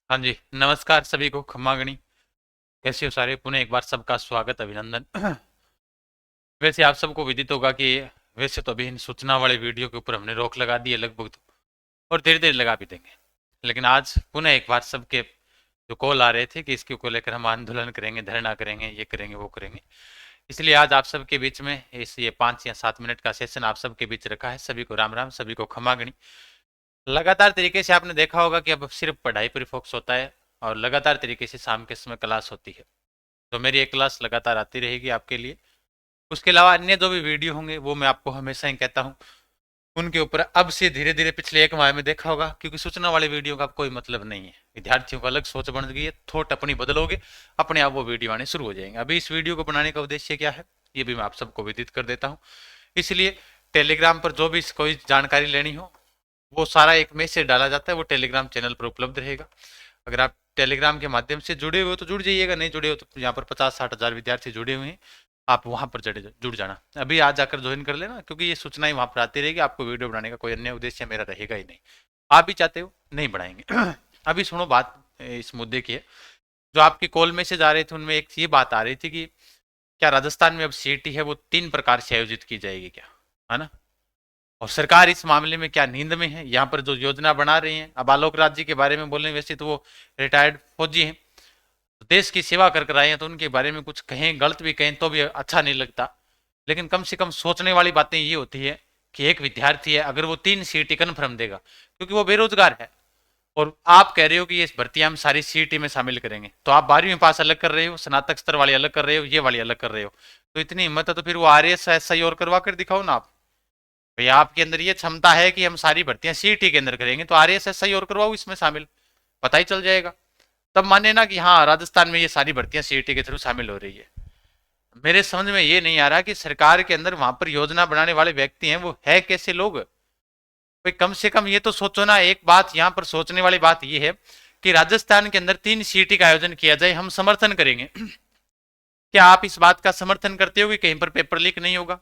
हाँ जी, नमस्कार सभी को। खम्मागणी, कैसे हो सारे? पुनः एक बार सबका स्वागत, अभिनंदन। वैसे आप सबको विदित होगा कि वैसे तो अभी इन सूचना वाले वीडियो के ऊपर हमने रोक लगा दी है लगभग तो, और धीरे धीरे लगा भी देंगे। लेकिन आज पुनः एक बार सबके जो कॉल आ रहे थे कि इसके को लेकर हम आंदोलन करेंगे, धरना करेंगे, ये करेंगे, वो करेंगे, इसलिए आज आप सबके बीच में इस ये 5 या 7 मिनट का सेशन आप सबके बीच रखा है। सभी को राम राम, सभी को खम्मागणी। लगातार तरीके से आपने देखा होगा कि अब सिर्फ पढ़ाई पर फोकस होता है और लगातार तरीके से शाम के समय क्लास होती है। तो मेरी एक क्लास लगातार आती रहेगी आपके लिए। उसके अलावा अन्य जो भी वीडियो होंगे वो मैं आपको हमेशा ही कहता हूँ, उनके ऊपर अब से धीरे धीरे पिछले 1 माह में देखा होगा, क्योंकि सूचना वाले वीडियो का कोई मतलब नहीं है। विद्यार्थियों को अलग सोच बन गई है, थॉट अपनी बदलोगे, अपने आप वो वीडियो आने शुरू हो जाएंगे। अभी इस वीडियो को बनाने का उद्देश्य क्या है ये भी मैं आप सबको विदित कर देता हूँ। इसलिए टेलीग्राम पर जो भी कोई जानकारी लेनी हो वो सारा एक मैसेज डाला जाता है, वो टेलीग्राम चैनल पर उपलब्ध रहेगा। अगर आप टेलीग्राम के माध्यम से जुड़े हुए हो तो जुड़ जाइएगा, नहीं जुड़े हो तो यहाँ पर 50-60 हज़ार विद्यार्थी जुड़े हुए हैं, आप वहाँ पर जुड़ जाना। अभी आज जाकर ज्वाइन कर लेना, क्योंकि ये सूचनाएं वहाँ पर आती रहेगी। आपको वीडियो बनाने का कोई अन्य उद्देश्य मेरा रहेगा ही नहीं। आप भी चाहते हो नहीं बढ़ाएंगे। अभी सुनो, बात इस मुद्दे की है। जो आपकी कॉल मैसेज आ रहे थे उनमें एक ये बात आ रही थी कि क्या राजस्थान में अब सीईटी है वो 3 प्रकार से आयोजित की जाएगी क्या, है ना? और सरकार इस मामले में क्या नींद में है? यहाँ पर जो योजना बना रही है, अब आलोक राज जी के बारे में बोलें, वैसे तो वो रिटायर्ड फौजी हैं, तो देश की सेवा कर कर आए हैं, तो उनके बारे में कुछ कहें, गलत भी कहें तो भी अच्छा नहीं लगता। लेकिन कम से कम सोचने वाली बातें ये होती है कि एक विद्यार्थी है, अगर वो 3 सीटी कन्फर्म देगा, क्योंकि वो बेरोजगार है, और आप कह रहे हो कि ये भर्तियां हम सारी सीटी में शामिल करेंगे, तो आप 12वीं पास अलग कर रहे हो, स्नातक स्तर वाली अलग कर रहे हो, ये वाली अलग कर रहे हो। तो इतनी हिम्मत है तो फिर वो RS SI और करवा कर दिखाओ ना आप। भैया आपके अंदर ये क्षमता है कि हम सारी भर्तियां सीईटी के अंदर करेंगे, तो RSSI और करवाओ इसमें शामिल, पता ही चल जाएगा। तब माने ना कि हाँ राजस्थान में ये सारी भर्तियां सीईटी के थ्रू शामिल हो रही है। मेरे समझ में ये नहीं आ रहा कि सरकार के अंदर वहां पर योजना बनाने वाले व्यक्ति हैं वो है कैसे लोग। भाई कम से कम ये तो सोचो ना। एक बात यहाँ पर सोचने वाली बात ये है कि राजस्थान के अंदर 3 सीईटी का आयोजन किया जाए, हम समर्थन करेंगे। क्या आप इस बात का समर्थन करते हो कि कहीं पर पेपर लीक नहीं होगा,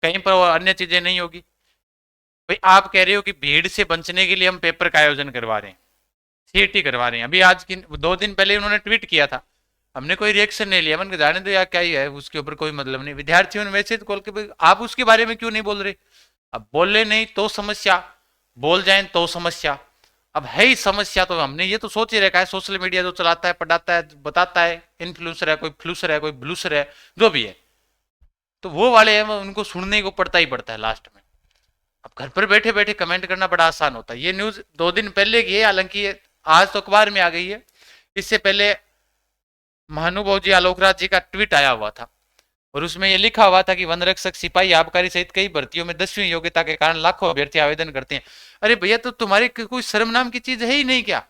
कहीं पर अन्य चीजें नहीं होगी? भाई आप कह रहे हो कि भीड़ से बचने के लिए हम पेपर का आयोजन करवा रहे हैं, सीईटी करवा रहे हैं। अभी आज की 2 दिन पहले उन्होंने ट्वीट किया था, हमने कोई रिएक्शन नहीं लिया। मैंने जाने दो यार, क्या ही है उसके ऊपर, कोई मतलब नहीं। विद्यार्थियों ने मैसेज कॉल के आप उसके बारे में क्यों नहीं बोल रहे? अब बोले नहीं तो समस्या, बोल जाए तो समस्या। अब है ही समस्या तो हमने ये तो सोच ही रखा है, सोशल मीडिया जो चलाता है, पढ़ाता है, बताता है, इन्फ्लुएंसर है, कोई फ्लूसर है, कोई ब्लूसर है, जो भी है, तो वो वाले हैं, उनको सुनने को पड़ता ही पड़ता है लास्ट में। अब घर पर बैठे बैठे कमेंट करना बड़ा आसान होता है। ये न्यूज 2 दिन पहले की है, हालांकि आज तो अखबार में आ गई है। इससे पहले महानुभाव जी आलोकराज जी का ट्वीट आया हुआ था, और उसमें ये लिखा हुआ था कि वन रक्षक, सिपाही, आबकारी सहित कई भर्तियों में 10वीं योग्यता के कारण लाखों अभ्यर्थी आवेदन करते हैं। अरे भैया, तो तुम्हारे कोई शर्म नाम की चीज है ही नहीं क्या?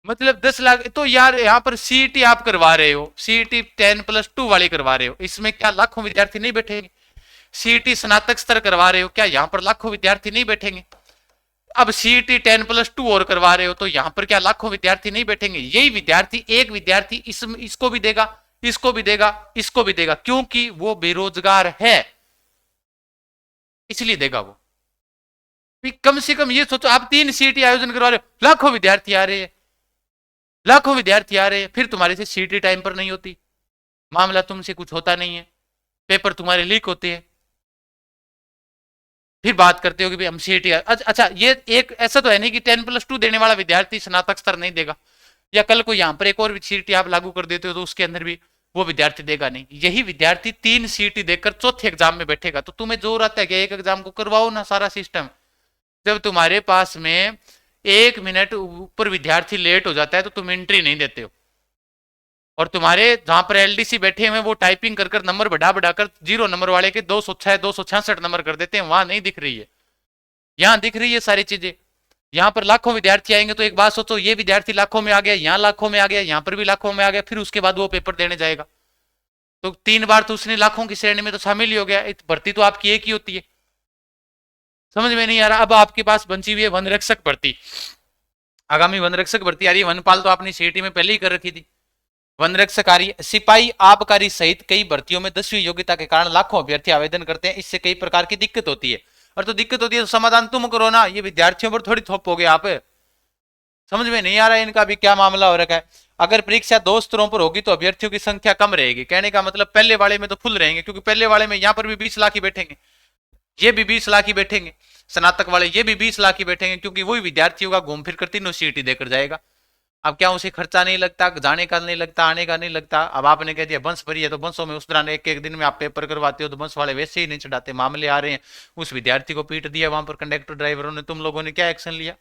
मतलब 10 लाख तो यार, यहाँ पर सीईटी आप करवा रहे हो, सीईटी 10+2 वाली करवा रहे हो, इसमें क्या लाखों विद्यार्थी नहीं बैठेंगे? सीईटी स्नातक स्तर करवा रहे हो, क्या यहाँ पर लाखों विद्यार्थी नहीं बैठेंगे? अब सीईटी 10+2 और करवा रहे हो, तो यहां पर क्या लाखों विद्यार्थी नहीं बैठेंगे? यही विद्यार्थी, एक विद्यार्थी इसको भी देगा, इसको भी देगा, इसको भी देगा, क्योंकि वो बेरोजगार है, इसलिए देगा वो। कम से कम ये सोचो, आप 3 सीईटी आयोजन करवा रहे हो, लाखों विद्यार्थी आ रहे हैं, लाखों विद्यार्थी आ रहे हैं, फिर तुम्हारे से सीईटी टाइम पर नहीं होती, मामला तुमसे कुछ होता नहीं है, पेपर तुम्हारे लीक होते हैं, फिर बात करते हो कि भाई हम सीईटी। अच्छा, ये एक ऐसा तो है नहीं कि 10+2 देने वाला विद्यार्थी स्नातक स्तर नहीं देगा, या कल को यहाँ पर एक और सीईटी आप लागू कर देते हो तो उसके अंदर भी वो विद्यार्थी देगा नहीं। यही विद्यार्थी 3 सीईटी देकर चौथे एग्जाम में बैठेगा, तो तुम्हें जरूरत है कि एक एग्जाम को करवाओ ना सारा सिस्टम। जब तुम्हारे पास में 1 मिनट ऊपर विद्यार्थी लेट हो जाता है तो तुम एंट्री नहीं देते हो, और तुम्हारे जहां पर एलडीसी बैठे हुए वो टाइपिंग कर कर नंबर बढ़ा बढ़ाकर 0 नंबर वाले के 206 266 नंबर कर देते हैं, वहां नहीं दिख रही है, यहाँ दिख रही है सारी चीजें। यहाँ पर लाखों विद्यार्थी आएंगे, तो एक बात सोचो, ये विद्यार्थी लाखों में आ गया, यहाँ लाखों में आ गया, यहाँ पर भी लाखों में आ गया, फिर उसके बाद वो पेपर देने जाएगा, तो 3 बार तो उसने लाखों की श्रेणी में तो शामिल ही हो गया। भर्ती तो आपकी एक ही होती है, समझ में नहीं आ रहा? अब आपके पास बची हुई है वन रक्षक भर्ती, आगामी वन रक्षक भर्ती आ रही है। वनपाल तो आपने सीईटी में पहले ही कर रखी थी। वन रक्षक आ रही है, सिपाही, आबकारी सहित कई भर्तियों में 10वीं योग्यता के कारण लाखों अभ्यर्थी आवेदन करते हैं, इससे कई प्रकार की दिक्कत होती है। और तो दिक्कत होती है तो समाधान तुम करो ना, ये विद्यार्थियों पर थोड़ी थोप हो गया आप, समझ में नहीं आ रहा है इनका भी क्या मामला हो रखा है। अगर परीक्षा 2 स्तरों पर होगी तो अभ्यर्थियों की संख्या कम रहेगी, कहने का मतलब पहले वाले में तो फुल रहेंगे, क्योंकि पहले वाले में यहाँ पर भी 20 लाख ही बैठेंगे, ये भी 20 लाख ही बैठेंगे, स्नातक वाले ये भी 20 लाख ही बैठेंगे, क्योंकि वही विद्यार्थियों का घूम फिर कर तीनों सीटी देकर जाएगा। अब क्या उसे खर्चा नहीं लगता, जाने का नहीं लगता, आने का नहीं लगता। अब आपने कह दिया बंस भरी है तो बंसों में उस दौरान एक एक दिन में आप पेपर करवाते हो, तो बंस वाले वैसे ही नहीं चढ़ाते। मामले आ रहे हैं, उस विद्यार्थी को पीट दिया वहां पर कंडक्टर ड्राइवरों ने, तुम लोगों ने क्या एक्शन लिया?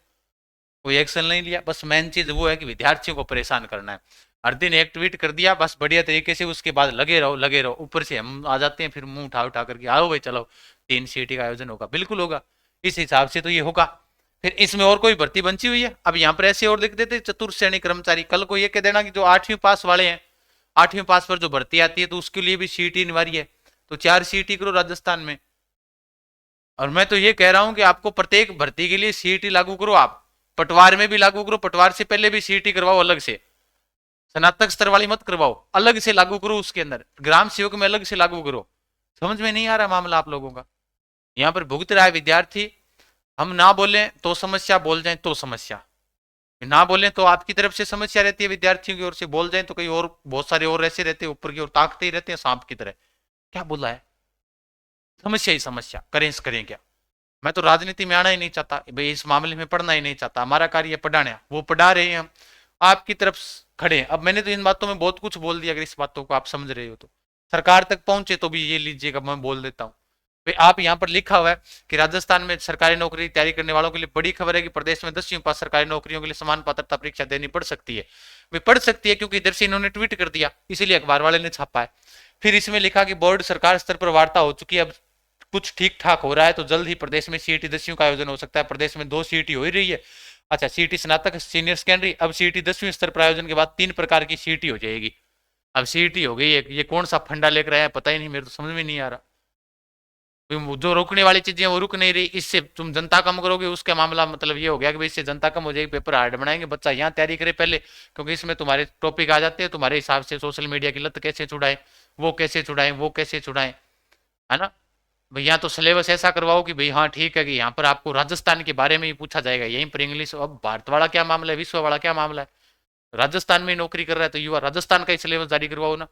कोई एक्शन नहीं लिया। बस मेन चीज वो है कि विद्यार्थियों को परेशान करना है। हर दिन एक ट्वीट कर दिया बस बढ़िया तरीके से, उसके बाद लगे रहो लगे रहो। ऊपर से हम आ जाते हैं फिर मुंह उठा उठा करके, आओ भाई चलो 3 सीटी का आयोजन होगा, बिल्कुल होगा, इस हिसाब से तो ये होगा। फिर इसमें और कोई भर्ती बंची हुई है? अब यहाँ पर ऐसे और लिख देते चतुर्थ श्रेणी कर्मचारी, कल को ये कह देना कि जो 8वीं पास वाले हैं, 8वीं पास पर जो भर्ती आती है तो उसके लिए भी सीटी अनिवार्य है, तो 4 सीटी करो राजस्थान में। और मैं तो ये कह रहा हूं कि आपको प्रत्येक भर्ती के लिए सीईटी लागू करो, आप पटवार में भी लागू करो, पटवार से पहले भी सीईटी करवाओ अलग से, स्नातक स्तर वाली मत करवाओ, अलग से लागू करो, उसके अंदर ग्राम सेवक में अलग से लागू करो। समझ में नहीं आ रहा मामला आप लोगों का? यहाँ पर भुगत रहा है विद्यार्थी। हम ना बोले तो समस्या, बोल जाए तो समस्या, ना बोले तो आपकी तरफ से समस्या रहती है, विद्यार्थियों की ओर से बोल जाए तो कई और बहुत सारे और ऐसे रहते हैं ऊपर की ओर ताकते ही रहते हैं सांप की तरह। क्या बोला है? समस्या ही समस्या, करें क्या? मैं तो राजनीति में आना ही नहीं चाहता भाई, इस मामले में पढ़ना ही नहीं चाहता। हमारा कार्य पढ़ाना, वो पढ़ा रहे हैं, हम आपकी तरफ खड़े हैं। अब मैंने तो इन बातों में बहुत कुछ बोल दिया, अगर इस बातों को आप समझ रहे हो तो सरकार तक पहुंचे तो भी ये लीजिएगा, मैं बोल देता हूँ भाई। आप यहाँ पर लिखा हुआ है कि राजस्थान में सरकारी नौकरी की तैयारी करने वालों के लिए बड़ी खबर है कि प्रदेश में 10वीं पास सरकारी नौकरियों के लिए समान पात्रता परीक्षा देनी पड़ सकती है। वे पढ़ सकती है क्योंकि इधर से इन्होंने ट्वीट कर दिया, इसीलिए अखबार वाले ने छापा है। फिर इसमें लिखा कि बोर्ड सरकार स्तर पर वार्ता हो चुकी है, अब कुछ ठीक ठाक हो रहा है, तो जल्द ही प्रदेश में सीईटी 10वीं का आयोजन हो सकता है। प्रदेश में 2 सीईटी हो ही रही है। अच्छा, सीईटी स्नातक सीनियर सेकेंडरी, अब सीईटी 10वीं स्तर पर आयोजन के बाद 3 प्रकार की सीईटी हो जाएगी। अब सीईटी हो गई है, ये कौन सा फंडा लेकर आया पता ही नहीं, मेरे तो समझ में नहीं आ रहा। जो रोकने वाली चीजें वो रुक नहीं रही, इससे तुम जनता कम करोगे, उसका मामला मतलब ये हो गया कि भाई इससे जनता कम हो जाएगी, पेपर हार्ड बनाएंगे, बच्चा यहाँ तैयारी करे पहले, क्योंकि इसमें तुम्हारे टॉपिक आ जाते हैं तुम्हारे हिसाब से, सोशल मीडिया की लत कैसे छुड़ाएं, वो कैसे छुड़ाएं, वो कैसे छुड़ाएं, है ना भैया। तो सिलेबस ऐसा करवाओ कि भाई हाँ ठीक है कि यहाँ पर आपको राजस्थान के बारे में ही पूछा जाएगा, यहीं पर इंग्लिश। अब भारत वाला क्या मामला है, विश्व वाला क्या मामला है? राजस्थान में नौकरी कर रहा है तो युवा राजस्थान का ही सिलेबस जारी करवाओ ना।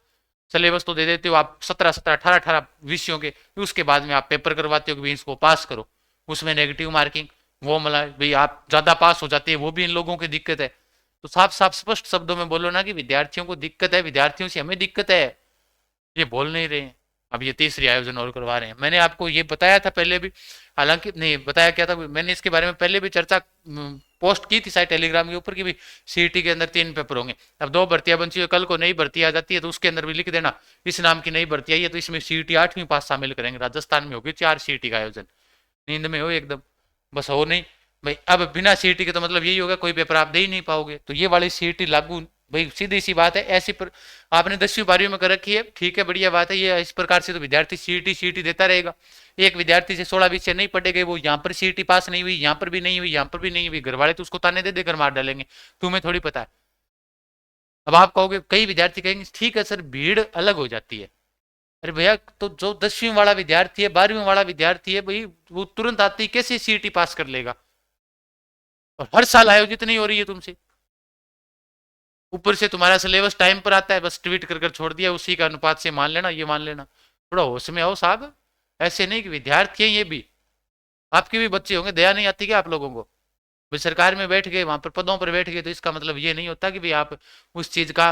सिलेबस तो दे देते हो आप 17-17, 18-18 विषयों के, उसके बाद में आप पेपर करवाते हो कि भाई इसको पास करो, उसमें नेगेटिव मार्किंग, वो मतलब भाई आप ज्यादा पास हो जाते हैं, वो भी इन लोगों की दिक्कत है। तो साफ साफ स्पष्ट शब्दों में बोलो ना कि विद्यार्थियों को दिक्कत है, विद्यार्थियों से हमें दिक्कत है, ये बोल नहीं रहे हैं। अब ये तीसरी आयोजन और करवा रहे हैं। मैंने आपको ये बताया था पहले भी, हालांकि नहीं बताया क्या था, मैंने इसके बारे में पहले भी चर्चा पोस्ट की थी शायद टेलीग्राम के ऊपर की भी, सीईटी के अंदर 3 पेपर होंगे। अब 2 भर्तियां बची है, कल को नई भर्ती आ जाती है तो उसके अंदर भी लिख देना इस नाम की नई भर्ती आई है, तो इसमें सीईटी 8वीं पास शामिल करेंगे। राजस्थान में होगी 4 सीईटी का आयोजन, नींद में हो एकदम, बस हो नहीं भाई। अब बिना सीईटी के तो मतलब यही होगा कोई पेपर आप दे ही नहीं पाओगे, तो ये वाली सीईटी लागू भाई, सीधी सी बात है। ऐसी पर आपने 10वीं 12वीं में कर रखी है, ठीक है बढ़िया बात है, ये इस प्रकार से तो विद्यार्थी सीईटी सीईटी देता रहेगा। एक विद्यार्थी से 16 विषय नहीं पढ़ेगा, वो यहाँ पर सीईटी पास नहीं हुई, यहाँ पर भी नहीं हुई, यहाँ पर भी नहीं हुई, घर वाले तो उसको ताने दे देकर मार डालेंगे, तुम्हें थोड़ी पता है। अब आप कहोगे, कई विद्यार्थी कहेंगे ठीक है सर भीड़ अलग हो जाती है। अरे भैया, तो जो 10वीं वाला विद्यार्थी है, 12वीं वाला विद्यार्थी है भाई, वो तुरंत आती कैसे सीईटी पास कर लेगा? और हर साल आयोजित नहीं हो रही है तुमसे, ऊपर से तुम्हारा सिलेबस टाइम पर आता है, बस ट्वीट कर कर छोड़ दिया, उसी का अनुपात से मान लेना, ये मान लेना। थोड़ा होश में आओ साहब, ऐसे नहीं कि विद्यार्थी हैं ये भी, आपके भी बच्चे होंगे, दया नहीं आती क्या आप लोगों को? भाई सरकार में बैठ गए, वहां पर पदों पर बैठ गए, तो इसका मतलब ये नहीं होता कि भाई आप उस चीज का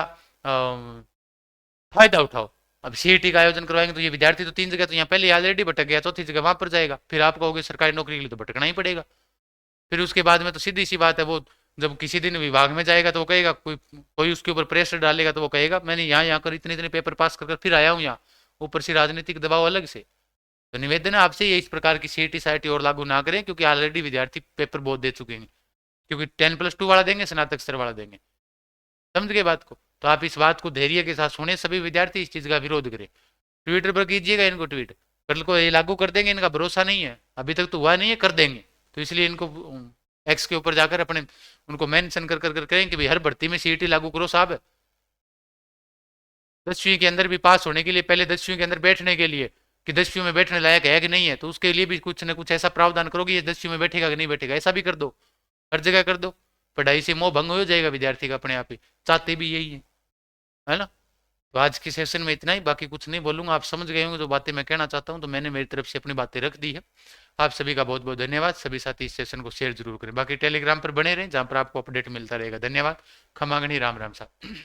फायदा उठाओ। अब सीईटी का आयोजन करवाएंगे तो ये विद्यार्थी तो 3 जगह तो यहाँ पहले ऑलरेडी भटक गया, चौथी जगह वहां पर जाएगा, फिर आप कहोगे सरकारी नौकरी के लिए तो भटकना ही पड़ेगा। फिर उसके बाद में तो सीधी सी बात है, वो जब किसी दिन विभाग में जाएगा तो वो कहेगा, कोई कोई उसके ऊपर प्रेशर डालेगा तो वो कहेगा मैंने यहाँ यहाँ कर इतने इतने पेपर पास कर फिर आया हूँ यहाँ, ऊपर से राजनीतिक दबाव अलग से। तो निवेदन है आपसे, ये इस प्रकार की सीईटी साईटी और लागू ना करें, क्योंकि ऑलरेडी विद्यार्थी पेपर बहुत दे चुके हैं, क्योंकि 10+2 वाला देंगे, स्नातक स्तर वाला देंगे। समझ गए बात को? तो आप इस बात को धैर्य के साथ सुने, सभी विद्यार्थी इस चीज का विरोध करें, ट्विटर पर कीजिएगा इनको ट्वीट, कल को ये लागू कर देंगे, इनका भरोसा नहीं है, अभी तक तो हुआ नहीं है, कर देंगे। तो इसलिए इनको एक्स के ऊपर जाकर अपने उनको मेंशन कर कर करें कि भाई हर भर्ती में सीईटी लागू करो साहब। 10वीं के अंदर भी पास होने के लिए, पहले 10वीं के अंदर बैठने के लिए कि 10वीं में बैठने लायक है कि नहीं है, तो उसके लिए भी कुछ ना कुछ ऐसा प्रावधान करोगे, ये 10वीं में बैठेगा कि नहीं बैठेगा, ऐसा भी कर दो, हर जगह कर दो। पढ़ाई से मोह भंग हो जाएगा विद्यार्थी का अपने आप ही, चाहते भी यही है ना। तो आज की सेशन में इतना ही, बाकी कुछ नहीं बोलूंगा, आप समझ गए होंगे जो बातें मैं कहना चाहता हूँ, तो मैंने मेरी तरफ से अपनी बातें रख दी है। आप सभी का बहुत बहुत धन्यवाद। सभी साथी इस सेशन को शेयर जरूर करें, बाकी टेलीग्राम पर बने रहें जहां पर आपको अपडेट मिलता रहेगा। धन्यवाद। खमागणी, राम राम साहब।